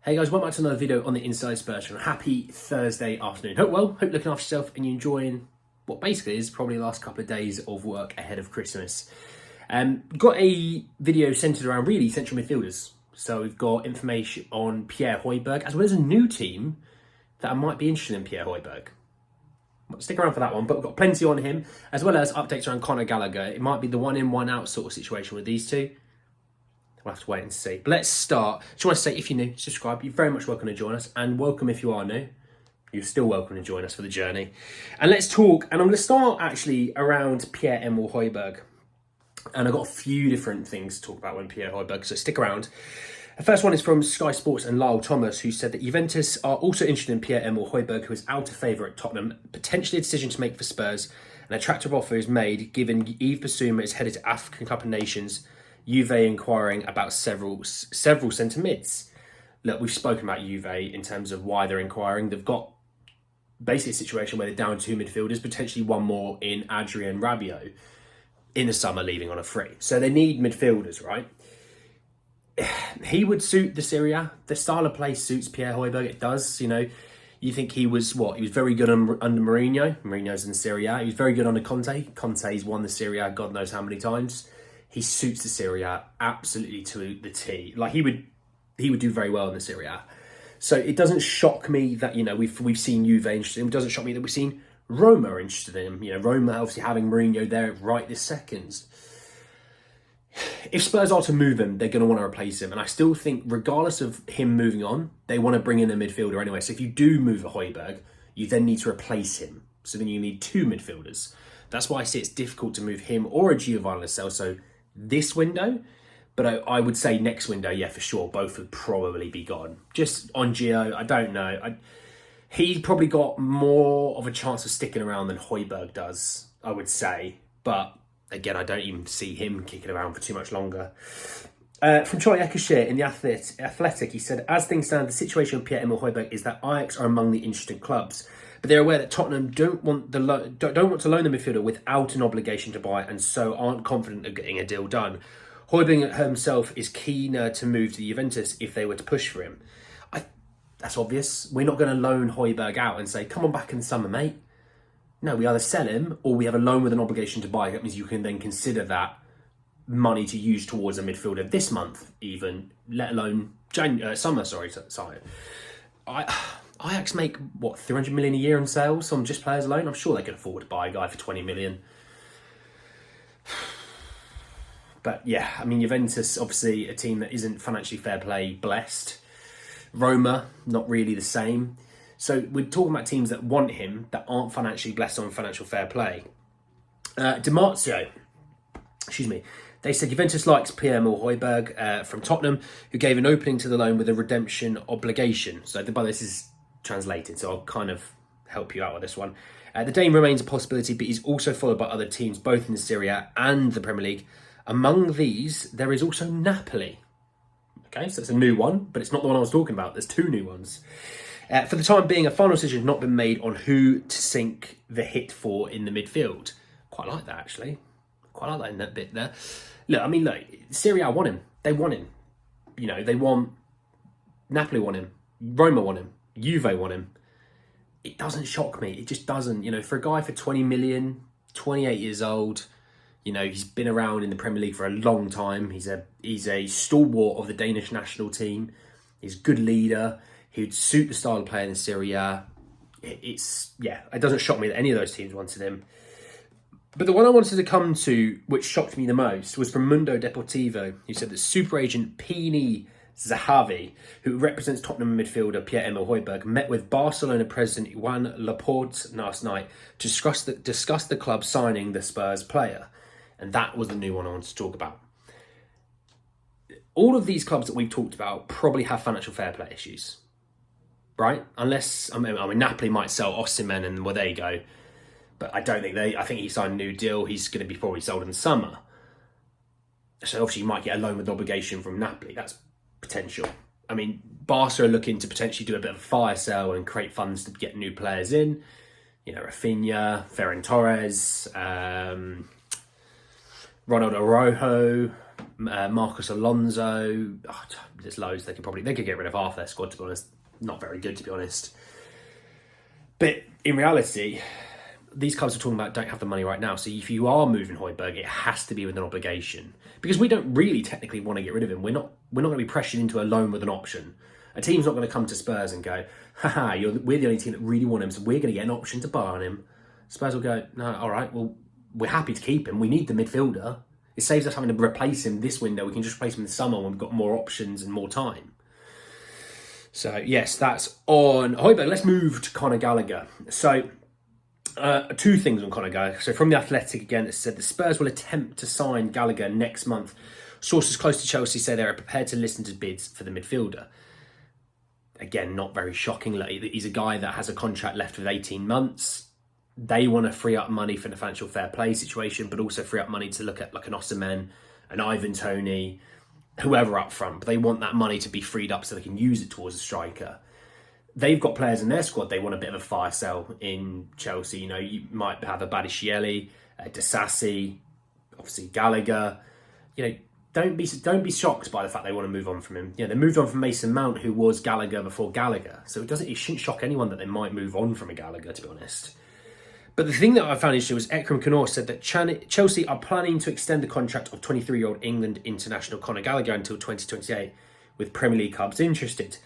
Hey guys, welcome back to another video on the Inside Spurs. Happy Thursday afternoon. Hope you're looking after yourself and you're enjoying what basically is probably the last couple of days of work ahead of Christmas. Got a video centred around really central midfielders. So we've got information on Pierre Højbjerg, as well as a new team that I might be interested in Pierre Højbjerg. Stick around for that one, but we've got plenty on him, as well as updates around Conor Gallagher. It might be the one in, one out sort of situation with these two. We'll have to wait and see. But let's start. Just want to say, if you're new, subscribe. You're very much welcome to join us. And welcome if you are new. You're still welcome to join us for the journey. And let's talk. And I'm going to start actually around Pierre-Emile Højbjerg. And I've got a few different things to talk about when Pierre Højbjerg, so stick around. The first one is from Sky Sports and Lyle Thomas, who said that Juventus are also interested in Pierre-Emile Højbjerg, who is out of favour at Tottenham. Potentially a decision to make for Spurs. An attractive offer is made, given Yves Bissouma is headed to African Cup of Nations. Juve inquiring about several centre mids. Look, we've spoken about Juve in terms of why they're inquiring. They've got basically a situation where they're down two midfielders, potentially one more in Adrien Rabiot in the summer, leaving on a free. So they need midfielders, right? He would suit the Serie A. The style of play suits Pierre Højbjerg. It does, you know. You think he was what? He was very good under Mourinho. Mourinho's in the Serie A. He was very good under Conte. Conte's won the Serie A God knows how many times. He suits the Serie A absolutely to the T. Like he would do very well in the Serie A. So it doesn't shock me that, you know, we've seen Juve interested in him. It doesn't shock me that we've seen Roma interested in him. You know, Roma obviously having Mourinho there right this second. If Spurs are to move him, they're going to want to replace him. And I still think, regardless of him moving on, they want to bring in a midfielder anyway. So if you do move a Højbjerg, you then need to replace him. So then you need two midfielders. That's why I say it's difficult to move him or a Giovanni Lo Celso this window, but I would say next window, yeah, for sure, both would probably be gone. Just on Gio, I don't know. He probably got more of a chance of sticking around than Højbjerg does, I would say. But again, I don't even see him kicking around for too much longer. From Troy Ekeshire in the Athletic, he said, as things stand, the situation with Pierre-Emile Højbjerg is that Ajax are among the interested clubs. But they're aware that Tottenham don't want to loan the midfielder without an obligation to buy, and so aren't confident of getting a deal done. Højbjerg himself is keener to move to Juventus if they were to push for him. That's obvious. We're not going to loan Højbjerg out and say, come on back in the summer, mate. No, we either sell him or we have a loan with an obligation to buy. That means you can then consider that money to use towards a midfielder this month, even, let alone summer. Sorry. Ajax make, what, 300 million a year in sales on just players alone? I'm sure they can afford to buy a guy for 20 million. But yeah, I mean, Juventus, obviously a team that isn't financially fair play blessed. Roma, not really the same. So we're talking about teams that want him, that aren't financially blessed on financial fair play. DiMarzio, they said Juventus likes Pierre-Emile Højbjerg from Tottenham, who gave an opening to the loan with a redemption obligation. So this is translated, so I'll kind of help you out with this one. The Dane remains a possibility, but he's also followed by other teams, both in the Serie A and the Premier League. Among these, there is also Napoli. Okay, so it's a new one, but it's not the one I was talking about. There's two new ones. For the time being, a final decision has not been made on who to sink the hit for in the midfield. Quite like that, actually. Quite like that in that bit there. Look, Serie A want him. They want him. You know, Napoli want him. Roma want him. Juve want him. It doesn't shock me. It just doesn't. You know, for a guy for 20 million, 28 years old, you know, he's been around in the Premier League for a long time. He's a stalwart of the Danish national team. He's a good leader. He would suit the style of play in the Serie A. It doesn't shock me that any of those teams wanted him. But the one I wanted to come to, which shocked me the most, was from Mundo Deportivo, who said that super agent Pini Zahavi, who represents Tottenham midfielder Pierre-Emile Højbjerg, met with Barcelona president Joan Laporte last night to discuss the club signing the Spurs player. And that was the new one I wanted to talk about. All of these clubs that we've talked about probably have financial fair play issues, right? Unless, Napoli might sell Osimhen and well, there you go. But I don't think I think he signed a new deal. He's going to be probably sold in the summer. So obviously you might get a loan with obligation from Napoli. That's potential. I mean, Barca are looking to potentially do a bit of a fire sale and create funds to get new players in. You know, Rafinha, Ferran Torres, Ronald Araujo, Marcus Alonso. Oh, there's loads. They could get rid of half their squad, to be honest. Not very good, to be honest. But in reality, these clubs we're talking about don't have the money right now. So if you are moving Højbjerg, it has to be with an obligation, because we don't really technically want to get rid of him. We're not going to be pressured into a loan with an option. A team's not going to come to Spurs and go, haha, we're the only team that really want him, so we're going to get an option to buy on him. Spurs will go, no, all right, well, we're happy to keep him. We need the midfielder. It saves us having to replace him this window. We can just replace him in the summer when we've got more options and more time. So, yes, that's on Højbjerg. Let's move to Conor Gallagher. So, two things on Conor Gallagher. So, from The Athletic again, it said the Spurs will attempt to sign Gallagher next month. Sources close to Chelsea say they are prepared to listen to bids for the midfielder. Again, not very shocking. He's a guy that has a contract left with 18 months. They want to free up money for the financial fair play situation, but also free up money to look at like an Osimhen, an Ivan Toney, whoever up front. But they want that money to be freed up so they can use it towards a striker. They've got players in their squad. They want a bit of a fire sale in Chelsea. You know, you might have a Badiashile, Disasi, obviously Gallagher. You know, don't be shocked by the fact they want to move on from him. Yeah, they moved on from Mason Mount, who was Gallagher before Gallagher. So it shouldn't shock anyone that they might move on from a Gallagher, to be honest. But the thing that I found interesting was Ekrem Conor said that Chelsea are planning to extend the contract of 23-year-old England international Conor Gallagher until 2028, with Premier League clubs interested.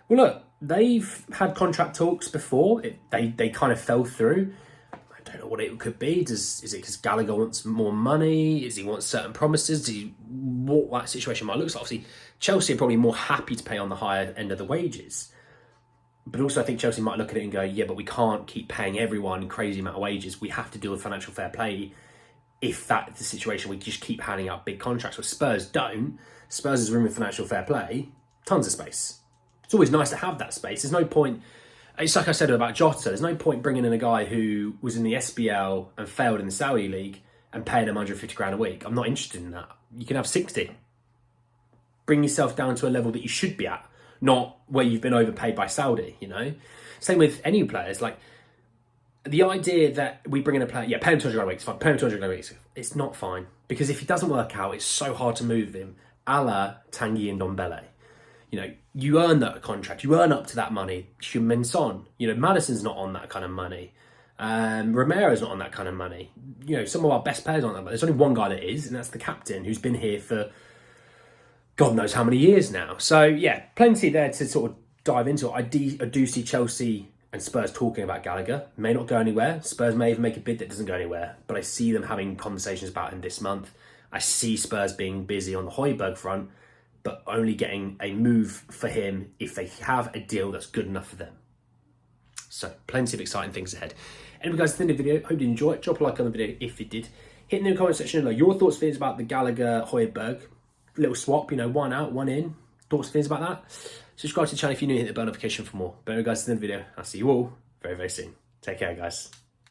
Well, look, they've had contract talks before. They kind of fell through. I don't know what it could be. Is it because Gallagher wants more money? Does he want certain promises? What that situation might look like? Obviously, Chelsea are probably more happy to pay on the higher end of the wages. But also I think Chelsea might look at it and go, yeah, but we can't keep paying everyone crazy amount of wages. We have to deal with financial fair play. If that's the situation, we just keep handing out big contracts. But Spurs don't. Spurs is room with financial fair play. Tons of space. It's always nice to have that space. There's no point. It's like I said about Jota. There's no point bringing in a guy who was in the SBL and failed in the Saudi League and paying him 150 grand a week. I'm not interested in that. You can have 60. Bring yourself down to a level that you should be at, not where you've been overpaid by Saudi, you know? Same with any players. Like, the idea that we bring in a player, yeah, pay him 200 grand a week, it's fine. Pay him 200 grand a week, it's not fine. Because if he doesn't work out, it's so hard to move him, a la Tanguy and Ndombele. You know, you earn that contract, you earn up to that money. Heung-min Son, you know, Maddison's not on that kind of money. Romero's not on that kind of money. You know, some of our best players aren't that, but there's only one guy that is, and that's the captain, who's been here for God knows how many years now. So, yeah, plenty there to sort of dive into. I do see Chelsea and Spurs talking about Gallagher. May not go anywhere. Spurs may even make a bid that doesn't go anywhere. But I see them having conversations about him this month. I see Spurs being busy on the Højbjerg front, but only getting a move for him if they have a deal that's good enough for them. So, plenty of exciting things ahead. Anyway, guys, that's the end of the video. Hope you enjoyed it. Drop a like on the video if you did. Hit in the comment section below your thoughts, feelings about the Gallagher Højbjerg little swap, you know, one out, one in. Thoughts, feelings about that? Subscribe to the channel if you're new, hit the bell notification for more. But anyway, guys, that's the end of the video. I'll see you all very, very soon. Take care, guys.